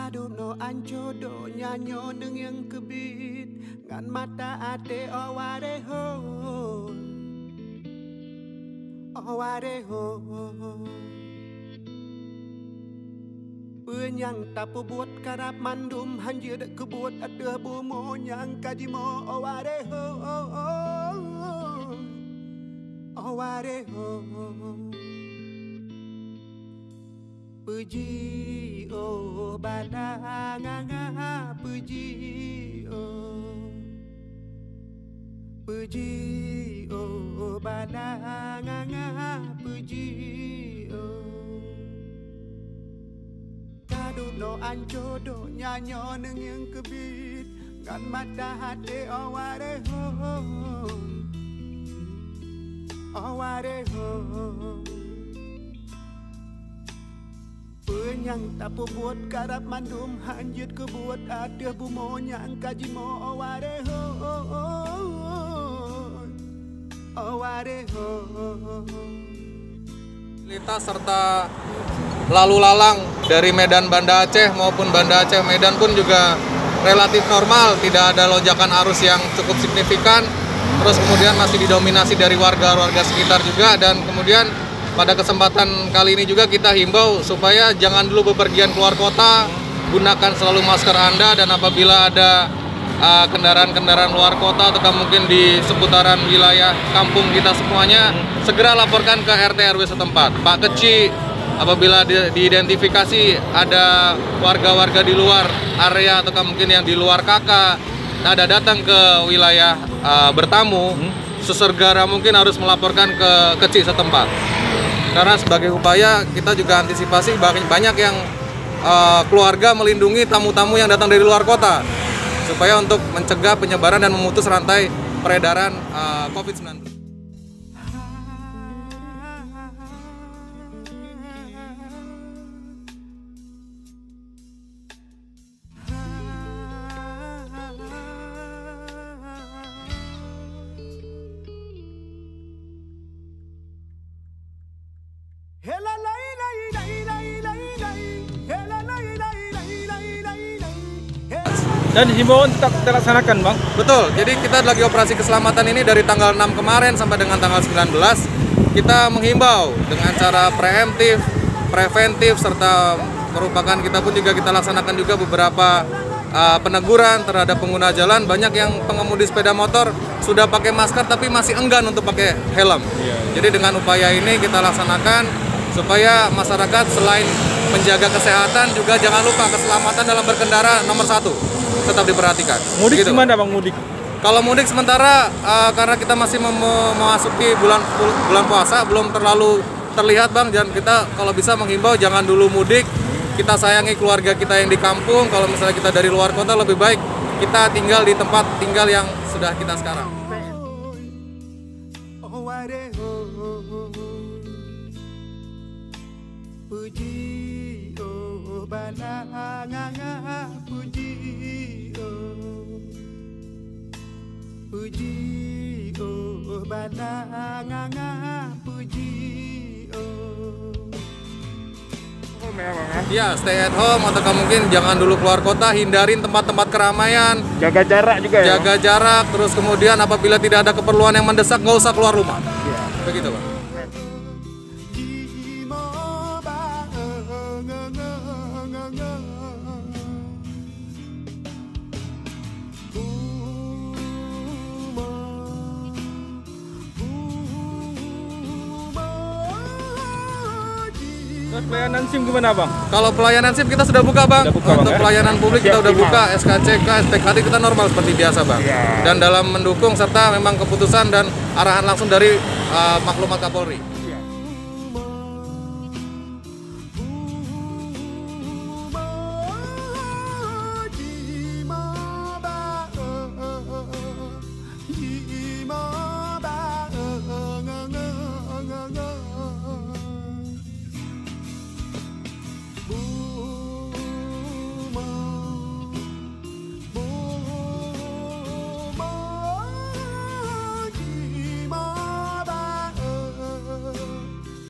Kadupno anjodo nyanyo neng yang kebit ngan mata ate oware ho Penyang tapu buat karap mandum hanjir kebut ada bumo nyang kajimo oware ho Puji oh balanganga puji oh balanganga puji Kadupno anjodo nyanyo neng yang kebit ngan mata hati oware ho Penyang tapu buat karap mandum hanjut ke buat ada bumo nyang kajimo oware ho Fasilitas serta lalu lalang dari Medan Banda Aceh maupun Banda Aceh Medan pun juga relatif normal, tidak ada lonjakan arus yang cukup signifikan. Terus kemudian masih didominasi dari warga-warga sekitar juga, dan kemudian pada kesempatan kali ini juga kita himbau supaya jangan dulu bepergian keluar kota, gunakan selalu masker Anda, dan apabila ada kendaraan-kendaraan luar kota atau mungkin di seputaran wilayah kampung kita semuanya, segera laporkan ke RT RW setempat. Pak Keci, apabila diidentifikasi ada warga-warga di luar area atau mungkin yang di luar KK ada datang ke wilayah bertamu, sesegera mungkin harus melaporkan ke Keci setempat. Karena sebagai upaya kita juga antisipasi banyak yang keluarga melindungi tamu-tamu yang datang dari luar kota, supaya untuk mencegah penyebaran dan memutus rantai peredaran COVID-19. Dan himbauan tetap terlaksanakan, Bang? Betul, jadi kita lagi operasi keselamatan ini dari tanggal 6 kemarin sampai dengan tanggal 19. Kita menghimbau dengan cara preemptif, preventif, serta merupakan kita pun juga kita laksanakan juga beberapa peneguran terhadap pengguna jalan. Banyak yang pengemudi sepeda motor sudah pakai masker tapi masih enggan untuk pakai helm. Jadi dengan upaya ini kita laksanakan supaya masyarakat selain menjaga kesehatan juga jangan lupa keselamatan dalam berkendara nomor 1. Tetap diperhatikan. Mudik gitu. Gimana, Bang, mudik? Kalau mudik sementara karena kita masih memasuki bulan puasa, belum terlalu terlihat, Bang, dan kita kalau bisa menghimbau jangan dulu mudik. Kita sayangi keluarga kita yang di kampung. Kalau misalnya kita dari luar kota, lebih baik kita tinggal di tempat tinggal yang sudah kita sekarang. Puji oh balanganga puji oh balanganga puji Ya, stay at home atau mungkin jangan dulu keluar kota, hindarin tempat-tempat keramaian, jaga jarak juga ya. Jaga jarak, terus kemudian apabila tidak ada keperluan yang mendesak nggak usah keluar rumah. Begitu, Bang. Terus pelayanan SIM gimana, Bang? Kalau pelayanan SIM kita sudah buka, Bang. Untuk pelayanan publik kita udah buka, SKCK, STKD kita normal seperti biasa, Bang. Dan dalam mendukung serta memang keputusan dan arahan langsung dari maklumat Kapolri. Ooh.